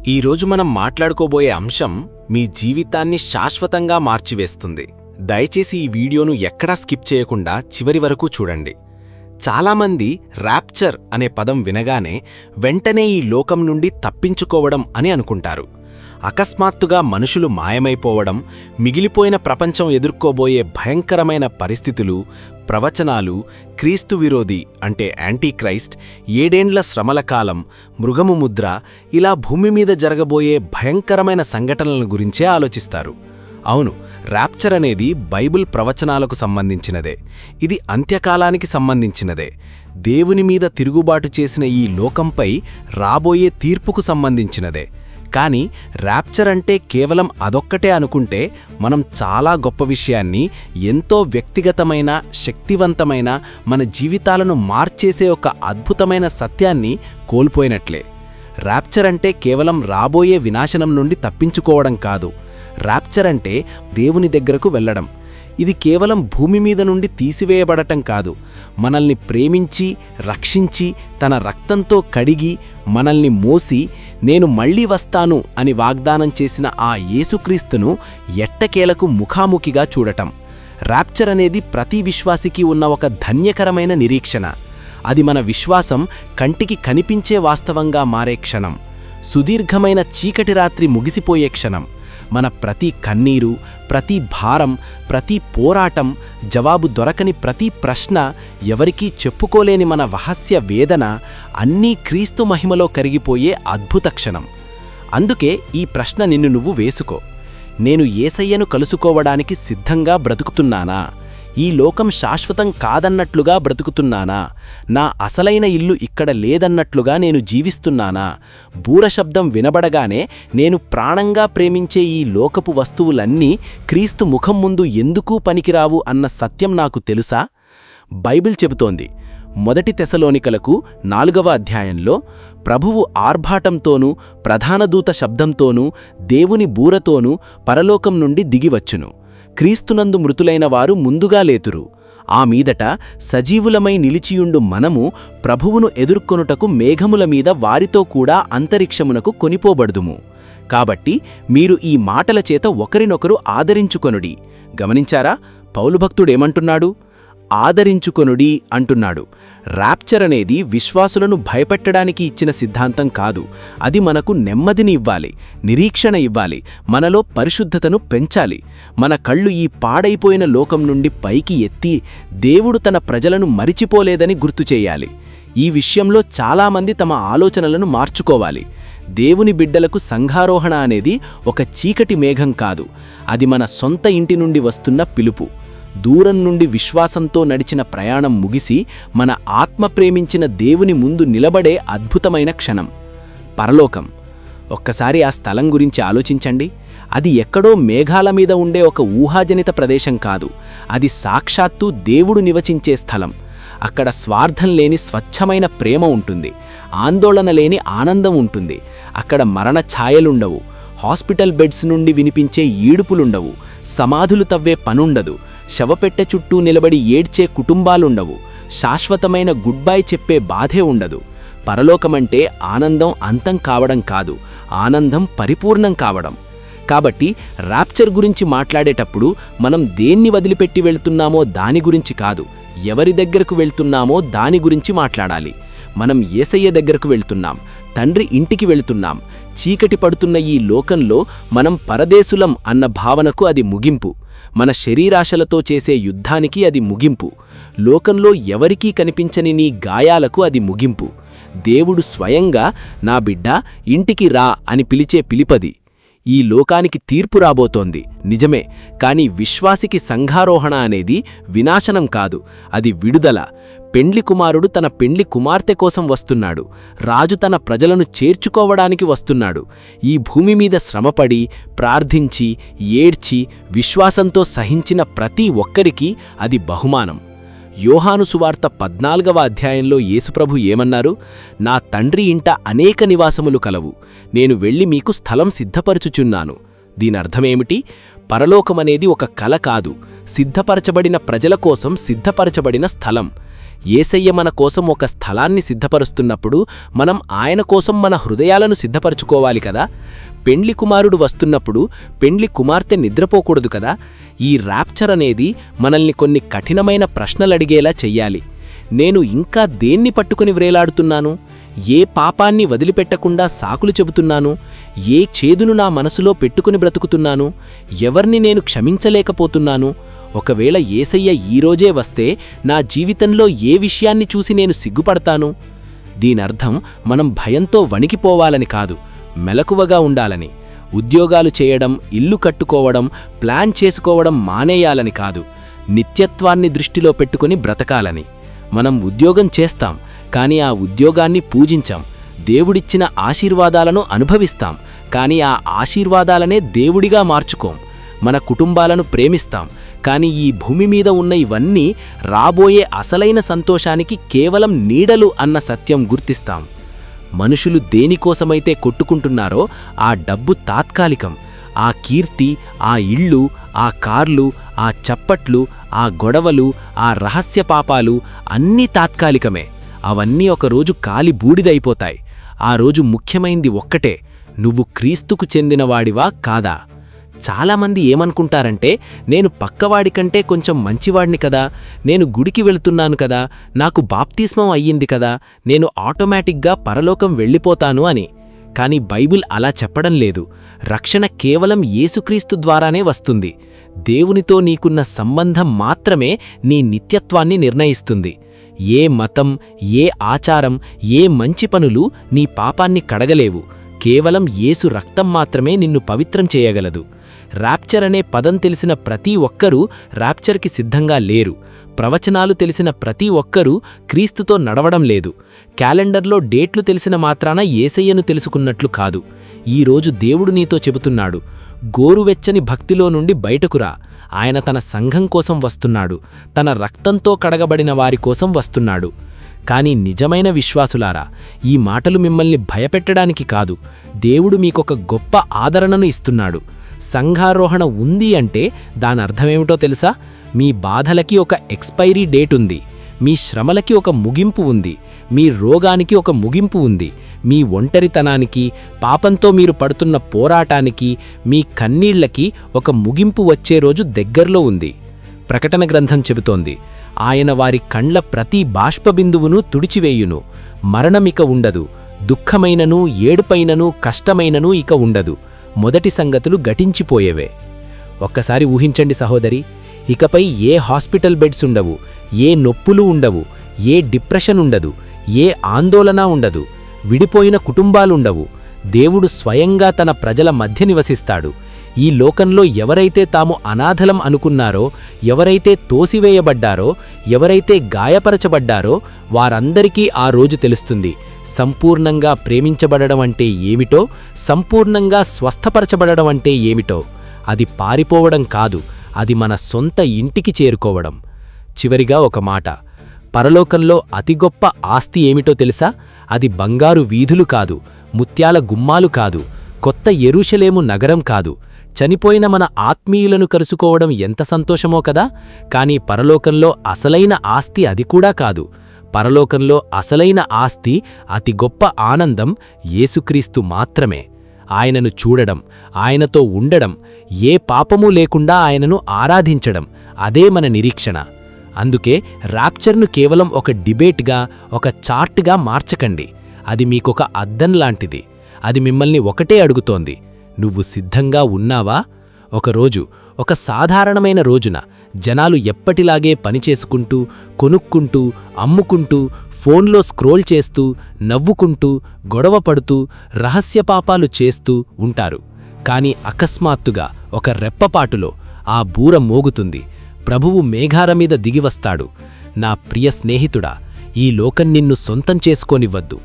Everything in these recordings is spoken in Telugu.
ఈరోజు మనం మాట్లాడుకోబోయే అంశం మీ జీవితాన్ని శాశ్వతంగా మార్చివేస్తుంది. దయచేసి ఈ వీడియోను ఎక్కడా స్కిప్ చేయకుండా చివరి వరకు చూడండి. చాలామంది ర్యాప్చర్ అనే పదం వినగానే వెంటనే ఈ లోకం నుండి తప్పించుకోవడం అని అనుకుంటారు. అకస్మాత్తుగా మనుషులు మాయమైపోవడం, మిగిలిపోయిన ప్రపంచం ఎదుర్కోబోయే భయంకరమైన పరిస్థితులు, ప్రవచనాలు, క్రీస్తు విరోధి అంటే యాంటీక్రైస్ట్, 7 ఏండ్ల శ్రమల కాలం, మృగము ముద్ర, ఇలా భూమి మీద జరగబోయే భయంకరమైన సంఘటనల గురించే ఆలోచిస్తారు. అవును, ర్యాప్చర్ అనేది బైబిల్ ప్రవచనాలకు సంబంధించినదే. ఇది అంత్యకాలానికి సంబంధించినదే. దేవుని మీద తిరుగుబాటు చేసిన ఈ లోకంపై రాబోయే తీర్పుకు సంబంధించినదే. కానీ ర్యాప్చర్ అంటే కేవలం అదొక్కటే అనుకుంటే మనం చాలా గొప్ప విషయాన్ని, ఎంతో వ్యక్తిగతమైన, శక్తివంతమైన, మన జీవితాలను మార్చేసే ఒక అద్భుతమైన సత్యాన్ని కోల్పోయినట్లే. ర్యాప్చర్ అంటే కేవలం రాబోయే వినాశనం నుండి తప్పించుకోవడం కాదు. ర్యాప్చర్ అంటే దేవుని దగ్గరకు వెళ్లడం. ఇది కేవలం భూమి మీద నుండి తీసివేయబడటం కాదు. మనల్ని ప్రేమించి, రక్షించి, తన రక్తంతో కడిగి, మనల్ని మోసి, నేను మళ్ళీ వస్తాను అని వాగ్దానం చేసిన ఆ యేసుక్రీస్తును ఎట్టకేలకు ముఖాముఖిగా చూడటం. ర్యాప్చర్ అనేది ప్రతి విశ్వాసికి ఉన్న ఒక ధన్యకరమైన నిరీక్షణ. అది మన విశ్వాసం కంటికి కనిపించే వాస్తవంగా మారే క్షణం. సుదీర్ఘమైన చీకటి రాత్రి ముగిసిపోయే క్షణం. మన ప్రతి కన్నీరు, ప్రతి భారం, ప్రతి పోరాటం, జవాబు దొరకని ప్రతి ప్రశ్న, ఎవరికీ చెప్పుకోలేని మన రహస్య వేదన అన్నీ క్రీస్తు మహిమలో కరిగిపోయే అద్భుత క్షణం. అందుకే ఈ ప్రశ్న నిన్ను నువ్వు వేసుకో. నేను యేసయ్యను కలుసుకోవడానికి సిద్ధంగా బ్రతుకుతున్నానా? ఈ లోకం శాశ్వతం కాదన్నట్లుగా బ్రతుకుతున్నానా? నా అసలైన ఇల్లు ఇక్కడ లేదన్నట్లుగా నేను జీవిస్తున్నానా? బూరశబ్దం వినబడగానే నేను ప్రాణంగా ప్రేమించే ఈ లోకపు వస్తువులన్నీ క్రీస్తు ముఖం ముందు ఎందుకూ పనికిరావు అన్న సత్యం నాకు తెలుసా? బైబిల్ చెబుతోంది, 1 తెసలోనికలకు 4వ అధ్యాయంలో, ప్రభువు ఆర్భాటంతోనూ, ప్రధానదూత శబ్దంతోనూ, దేవుని బూరతోనూ పరలోకం నుండి దిగివచ్చును. క్రీస్తునందు మృతులైన వారు ముందుగా లేతురు. ఆ మీదట సజీవులమై నిలిచియుండు మనము ప్రభువును ఎదుర్కొనుటకు మేఘముల మీద వారితో కూడా అంతరిక్షమునకు కొనిపోబడుదుము. కాబట్టి మీరు ఈ మాటల చేత ఒకరినొకరు ఆదరించుకొనుడి. గమనించారా? పౌలు భక్తుడేమంటున్నాడు? ఆదరించుకొనుడి అంటున్నాడు. ర్యాప్చర్ అనేది విశ్వాసులను భయపెట్టడానికి ఇచ్చిన సిద్ధాంతం కాదు. అది మనకు నెమ్మదిని ఇవ్వాలి, నిరీక్షణ ఇవ్వాలి, మనలో పరిశుద్ధతను పెంచాలి. మన కళ్ళు ఈ పాడైపోయిన లోకం నుండి పైకి ఎత్తి, దేవుడు తన ప్రజలను మరిచిపోలేదని గుర్తుచేయాలి. ఈ విషయంలో చాలామంది తమ ఆలోచనలను మార్చుకోవాలి. దేవుని బిడ్డలకు సంఘారోహణ అనేది ఒక చీకటి మేఘం కాదు. అది మన సొంత ఇంటి నుండి వస్తున్న పిలుపు. దూరం నుండి విశ్వాసంతో నడిచిన ప్రయాణం ముగిసి, మన ఆత్మ ప్రేమించిన దేవుని ముందు నిలబడే అద్భుతమైన క్షణం పరలోకం. ఒక్కసారి ఆ స్థలం గురించి ఆలోచించండి. అది ఎక్కడో మేఘాల మీద ఉండే ఒక ఊహాజనిత ప్రదేశం కాదు. అది సాక్షాత్తు దేవుడు నివసించే స్థలం. అక్కడ స్వార్థం లేని స్వచ్ఛమైన ప్రేమ ఉంటుంది. ఆందోళన లేని ఆనందం ఉంటుంది. అక్కడ మరణ ఛాయలుండవు. హాస్పిటల్ బెడ్స్ నుండి వినిపించే ఈడుపులుండవు. సమాధులు తవ్వే పనుండదు. శవపెట్టె చుట్టూ నిలబడి ఏడ్చే కుటుంబాలుండవు. శాశ్వతమైన గుడ్ బై చెప్పే బాధే ఉండదు. పరలోకమంటే ఆనందం అంతం కావడం కాదు, ఆనందం పరిపూర్ణం కావడం. కాబట్టి ర్యాప్చర్ గురించి మాట్లాడేటప్పుడు మనం దేన్ని వదిలిపెట్టి వెళ్తున్నామో దాని గురించి కాదు, ఎవరి దగ్గరకు వెళ్తున్నామో దాని గురించి మాట్లాడాలి. మనం యేసయ్య దగ్గరకు వెళ్తున్నాం, తండ్రి ఇంటికి వెళ్తున్నాం. చీకటి పడుతున్న ఈ లోకంలో మనం పరదేశులం అన్న భావనకు అది ముగింపు. మన శరీరాశలతో చేసే యుద్ధానికి అది ముగింపు. లోకంలో ఎవరికీ కనిపించని నీ గాయాలకు అది ముగింపు. దేవుడు స్వయంగా నా బిడ్డ ఇంటికి రా అని పిలిచే పిలిపది. ఈ లోకానికి తీర్పు రాబోతోంది నిజమే, కానీ విశ్వాసికి సంఘారోహణ అనేది వినాశనం కాదు, అది విడుదల. పెండ్లి కుమారుడు తన పెండ్లి కుమార్తె కోసం వస్తున్నాడు. రాజు తన ప్రజలను చేర్చుకోవడానికి వస్తున్నాడు. ఈ భూమి మీద శ్రమపడి, ప్రార్థించి, ఏడ్చి, విశ్వాసంతో సహించిన ప్రతి ఒక్కరికి అది బహుమానం. యోహాను సువార్త 14వ అధ్యాయంలో యేసుప్రభు ఏమన్నారు? నా తండ్రి ఇంట అనేక నివాసములు కలవు. నేను వెళ్ళి మీకు స్థలం సిద్ధపరచుచున్నాను. దీనర్థమేమిటి? పరలోకమనేది ఒక కల కాదు, సిద్ధపరచబడిన ప్రజల కోసం సిద్ధపరచబడిన స్థలం. యేసయ్య మన కోసం ఒక స్థలాన్ని సిద్ధపరుస్తున్నప్పుడు మనం ఆయన కోసం మన హృదయాలను సిద్ధపరచుకోవాలి కదా. పెండ్లి కుమారుడు వస్తున్నప్పుడు పెండ్లి కుమార్తె నిద్రపోకూడదు కదా. ఈ ర్యాప్చర్ అనేది మనల్ని కొన్ని కఠినమైన ప్రశ్నలడిగేలా చెయ్యాలి. నేను ఇంకా దేన్ని పట్టుకుని వ్రేలాడుతున్నాను? ఏ పాపాన్ని వదిలిపెట్టకుండా సాకులు చెబుతున్నాను? ఏ చేదును నా మనసులో పెట్టుకుని బ్రతుకుతున్నాను? ఎవర్ని నేను క్షమించలేకపోతున్నాను? ఒకవేళ యేసయ్య ఈరోజే వస్తే నా జీవితంలో ఏ విషయాన్ని చూసి నేను సిగ్గుపడతాను? దీనర్థం మనం భయంతో వణికిపోవాలని కాదు, మెలకువగా ఉండాలని. ఉద్యోగాలు చేయడం, ఇల్లు కట్టుకోవడం, ప్లాన్ చేసుకోవడం మానేయాలని కాదు, నిత్యత్వాన్ని దృష్టిలో పెట్టుకుని బ్రతకాలని. మనం ఉద్యోగం చేస్తాం, కానీ ఆ ఉద్యోగాన్ని పూజించాం. దేవుడిచ్చిన ఆశీర్వాదాలను అనుభవిస్తాం, కానీ ఆ ఆశీర్వాదాలనే దేవుడిగా మార్చుకోం. మన కుటుంబాలను ప్రేమిస్తాం, కానీ ఈ భూమి మీద ఉన్న ఇవన్నీ రాబోయే అసలైన సంతోషానికి కేవలం నీడలు అన్న సత్యం గుర్తిస్తాం. మనుషులు దేనికోసమైతే కొట్టుకుంటున్నారో ఆ డబ్బు తాత్కాలికం. ఆ కీర్తి, ఆ ఇళ్ళు, ఆ కార్లు, ఆ చప్పట్లు, ఆ గొడవలు, ఆ రహస్య పాపాలు అన్నీ తాత్కాలికమే. అవన్నీ ఒకరోజు కాలి బూడిదైపోతాయి. ఆ రోజు ముఖ్యమైంది ఒక్కటే, నువ్వు క్రీస్తుకు చెందినవాడివా కాదా. చాలామంది ఏమనుకుంటారంటే, నేను పక్కవాడికంటే కొంచెం మంచివాడిని కదా, నేను గుడికి వెళుతున్నాను కదా, నాకు బాప్తిస్మం అయ్యింది కదా, నేను ఆటోమేటిక్గా పరలోకం వెళ్ళిపోతాను అని. కాని బైబిల్ అలా చెప్పడం లేదు. రక్షణ కేవలం యేసుక్రీస్తు ద్వారానే వస్తుంది. దేవునితో నీకున్న సంబంధం మాత్రమే నీ నిత్యత్వాన్ని నిర్ణయిస్తుంది. ఏ మతం, ఏ ఆచారం, ఏ మంచి పనులు నీ పాపాన్ని కడగలేవు. కేవలం యేసు రక్తం మాత్రమే నిన్ను పవిత్రం చేయగలదు. ర్యాప్చర్ అనే పదం తెలిసిన ప్రతి ఒక్కరూ ర్యాప్చర్కి సిద్ధంగా లేరు. ప్రవచనాలు తెలిసిన ప్రతి ఒక్కరూ క్రీస్తుతో నడవడం లేదు. క్యాలెండర్లో డేట్లు తెలిసిన మాత్రాన యేసయ్యను తెలుసుకున్నట్లు కాదు. ఈరోజు దేవుడు నీతో చెబుతున్నాడు, గోరువెచ్చని భక్తిలో నుండి బయటకురా. ఆయన తన సంఘం కోసం వస్తున్నాడు, తన రక్తంతో కడగబడిన వారి కోసం వస్తున్నాడు. కానీ నిజమైన విశ్వాసులారా, ఈ మాటలు మిమ్మల్ని భయపెట్టడానికి కాదు, దేవుడు మీకొక గొప్ప ఆదరణను ఇస్తున్నాడు. సంఘారోహణ ఉంది అంటే దానర్థమేమిటో తెలుసా? మీ బాధలకి ఒక ఎక్స్పైరీ డేట్ ఉంది, మీ శ్రమలకి ఒక ముగింపు ఉంది, మీ రోగానికి ఒక ముగింపు ఉంది, మీ ఒంటరితనానికి, పాపంతో మీరు పడుతున్న పోరాటానికి, మీ కన్నీళ్లకి ఒక ముగింపు వచ్చే రోజు దగ్గర్లో ఉంది. ప్రకటన గ్రంథం చెబుతోంది, ఆయన వారి కండ్ల ప్రతి బాష్పబిందువును తుడిచివేయును, మరణమిక ఉండదు, దుఃఖమైనను, ఏడుపైనను, కష్టమైనను ఇక ఉండదు, మొదటి సంగతులు గటించిపోయేవే. ఒక్కసారి ఊహించండి సహోదరి, ఇకపై ఏ హాస్పిటల్ బెడ్స్ ఉండవు, ఏ నొప్పులు ఉండవు, ఏ డిప్రెషన్ ఉండదు, ఏ ఆందోళన ఉండదు, విడిపోయిన కుటుంబాలుండవు. దేవుడు స్వయంగా తన ప్రజల మధ్య నివసిస్తాడు. ఈ లోకంలో ఎవరైతే తాము అనాథలం అనుకున్నారో, ఎవరైతే తోసివేయబడ్డారో, ఎవరైతే గాయపరచబడ్డారో వారందరికీ ఆ రోజు తెలుస్తుంది సంపూర్ణంగా ప్రేమించబడడం అంటే ఏమిటో, సంపూర్ణంగా స్వస్థపరచబడడం అంటే ఏమిటో. అది పారిపోవడం కాదు, అది మన సొంత ఇంటికి చేరుకోవడం. చివరిగా ఒక మాట, పరలోకంలో అతి గొప్ప ఆస్తి ఏమిటో తెలుసా? అది బంగారు వీధులు కాదు, ముత్యాల గుమ్మాలు కాదు, కొత్త యెరూషలేము నగరం కాదు. చనిపోయిన మన ఆత్మీయులను కలుసుకోవడం ఎంత సంతోషమో కదా. కానీ పరలోకంలో అసలైన ఆస్తి అది కూడా కాదు. పరలోకంలో అసలైన ఆస్తి, అతి గొప్ప ఆనందం యేసుక్రీస్తు మాత్రమే. ఆయనను చూడడం, ఆయనతో ఉండడం, ఏ పాపమూ లేకుండా ఆయనను ఆరాధించడం, అదే మన నిరీక్షణ. అందుకే ర్యాప్చర్ను కేవలం ఒక డిబేట్గా, ఒక చార్ట్గా మార్చకండి. అది మీకొక అద్దం లాంటిది. అది మిమ్మల్ని ఒకటే అడుగుతోంది, నువ్వు సిద్ధంగా ఉన్నావా? ఒకరోజు, ఒక సాధారణమైన రోజున జనాలు ఎప్పటిలాగే పనిచేసుకుంటూ, కొనుక్కుంటూ, అమ్ముకుంటూ, ఫోన్లో స్క్రోల్ చేస్తూ, నవ్వుకుంటూ, గొడవ పడుతూ, రహస్యపాపాలు చేస్తూ ఉంటారు. కాని అకస్మాత్తుగా ఒక రెప్పపాటులో ఆ బూర మోగుతుంది. ప్రభువు మేఘాల మీద దిగివస్తాడు. నా ప్రియ స్నేహితుడా, ఈ లోకం నిన్ను సొంతం చేసుకోనివ్వద్దు,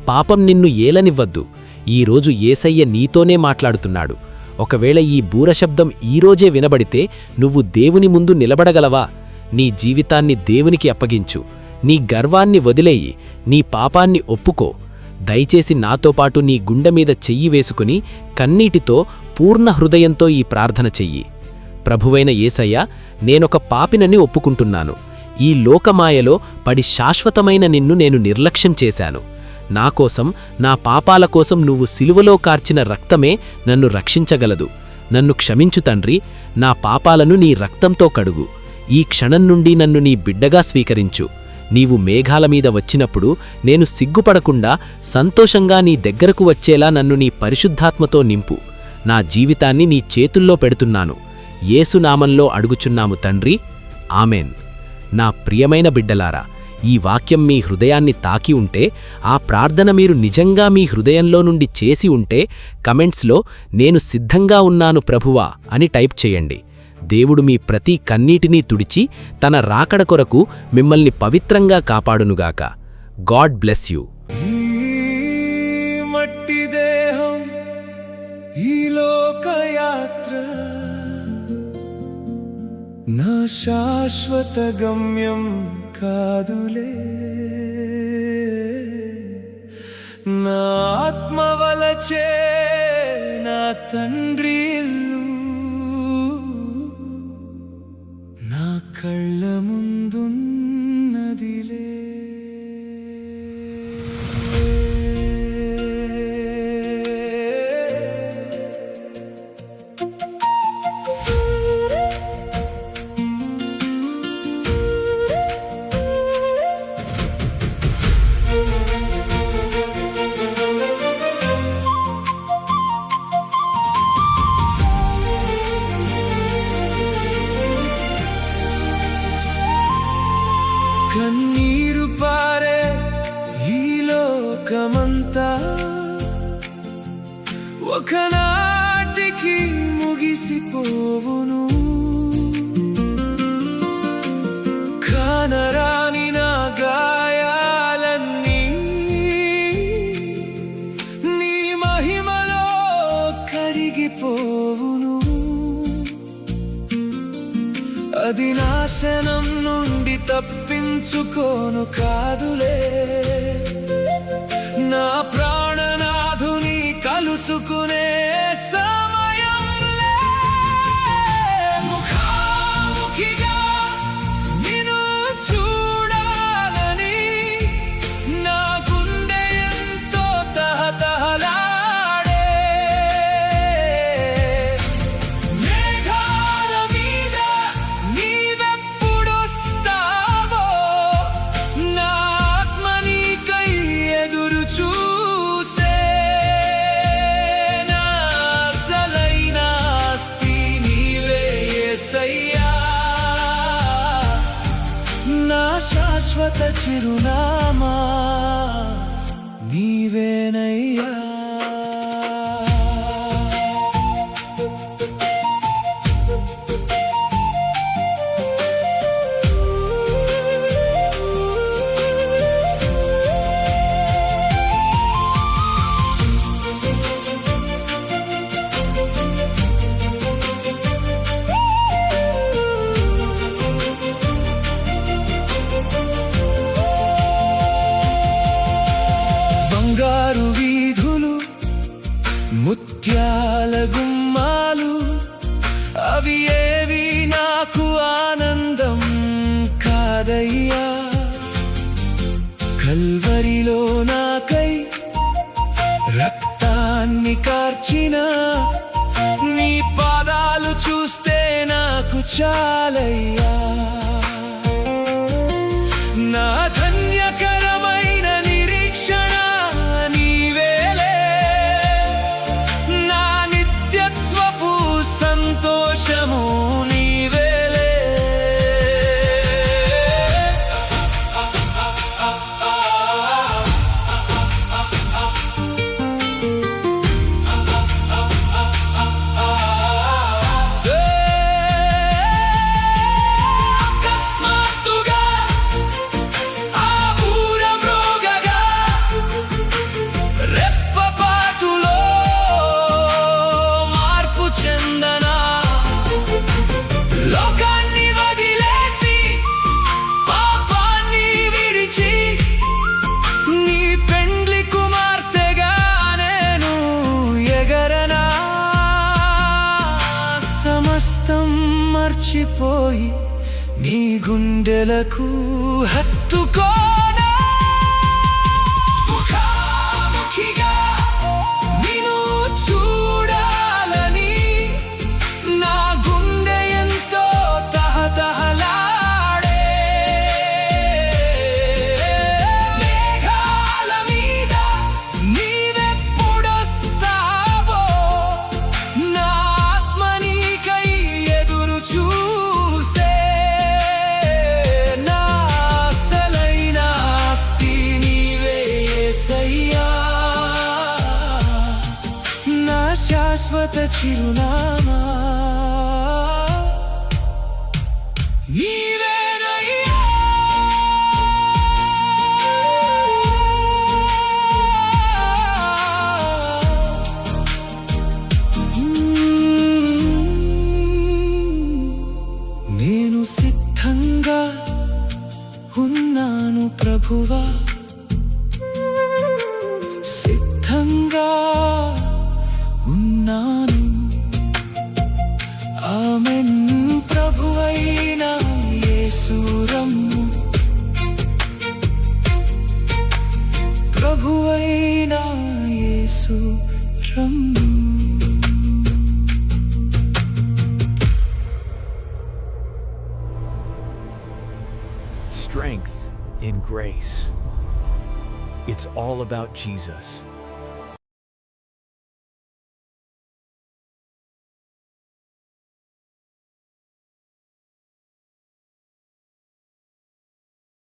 పాపం నిన్ను ఏలనివ్వద్దు. ఈరోజు యేసయ్య నీతోనే మాట్లాడుతున్నాడు. ఒకవేళ ఈ బూరశబ్దం ఈరోజే వినబడితే నువ్వు దేవుని ముందు నిలబడగలవా? నీ జీవితాన్ని దేవునికి అప్పగించు. నీ గర్వాన్ని వదిలేయి, నీ పాపాన్ని ఒప్పుకో. దయచేసి నాతో పాటు నీ గుండె మీద చెయ్యి వేసుకుని కన్నీటితో, పూర్ణ హృదయంతో ఈ ప్రార్థన చెయ్యి. ప్రభువైన యేసయ్య, నేనొక పాపినని ఒప్పుకుంటున్నాను. ఈ లోకమాయలో పడి శాశ్వతమైన నిన్ను నేను నిర్లక్ష్యం చేశాను. నాకోసం, నా పాపాల కోసం నువ్వు సిలువలో కార్చిన రక్తమే నన్ను రక్షించగలదు. నన్ను క్షమించు తండ్రి, నా పాపాలను నీ రక్తంతో కడుగు. ఈ క్షణం నుండి నన్ను నీ బిడ్డగా స్వీకరించు. నీవు మేఘాల మీద వచ్చినప్పుడు నేను సిగ్గుపడకుండా సంతోషంగా నీ దగ్గరకు వచ్చేలా నన్ను నీ పరిశుద్ధాత్మతో నింపు. నా జీవితాన్ని నీ చేతుల్లో పెడుతున్నాను. యేసు నామంలో అడుగుచున్నాము తండ్రి, ఆమెన్. నా ప్రియమైన బిడ్డలారా, ఈ వాక్యం మీ హృదయాన్ని తాకి ఉంటే, ఆ ప్రార్థన మీరు నిజంగా మీ హృదయంలో నుండి చేసి ఉంటే కమెంట్స్లో నేను సిద్ధంగా ఉన్నాను ప్రభువా అని టైప్ చేయండి. దేవుడు మీ ప్రతి కన్నీటినీ తుడిచి తన రాకడ కొరకు మిమ్మల్ని పవిత్రంగా కాపాడునుగాక. God bless you. మట్టి దేహం ఈ లోకయాత్ర నా శాశ్వత గమ్యం కాదులే. నా ఆత్మ వలచే నా తండ్రి ఇల్లు నా కళ్ళ ముందున్నదిలే. కన్నీరు పారే ఈ లోకమంతా ఒకనాటికి ముగిసిపోవును. కానరాని నా గాయాలన్నీ నీ మహిమలో కరిగిపోవును. అది నాశనం నుండి తప్పించుకోను కాదులే. నా ప్రాణనాథుని కలుసుకునే సమయంలే. ముఖాముఖిగా నిన్ను చూడాలని నా గుండె ఎంతో తహతహలాడే. మేఘాల మీద నీవెప్పుడొస్తావో నా ఆత్మ నీకై ఎదురు చూసే. నా అసలైన ఆస్తి నీవే యేసయ్యా. నా శాశ్వత చిరునామా నీవేనయ్యా. బంగారు వీధులు, ముత్యాల గుమ్మాలు, అవి ఏవి నాకు ఆనందం కాదయ్యా. కల్వరిలో నాకై రక్తాన్ని కార్చిన నీ పాదాలు చూస్తే నాకు చాలయ్యా. నా ధన్యకరమైన నిరీక్షణ నీవేలే. నా నిత్యత్వపు సంతోషము నీవేలే. అకస్మాత్తుగా ఆ ఊర మ్రోగగా రెప్పపాటులో మార్పు చెందనా. లోకాన్ని వదిలేసి పాపాన్ని విడిచి నీ పెండ్లి కుమార్తెగా నేను ఎగరనా. సమస్తం మర్చిపోయి నీ గుండెలకు హత్తుకోనా ముఖాముఖిగా నిన్ను చూడాలని నా గుండె ఎంతో తహతహలాడే మేఘాల మీద నీవెప్పుడొస్తావో నా ఆత్మ నీకై ఎదురు చూసే నా అసలైన ఆస్తి నీవే యేసయ్యా నా శాశ్వత చిరునామా నీవేనయ్యా నేను సిద్ధంగా ఉన్నాను ప్రభువా సిద్ధంగా ఉన్నాను ఆమెన్ ప్రభువైన యేసు రమ్ము ప్రభువైన యేసు రమ్ము Strength in grace. It's all about Jesus.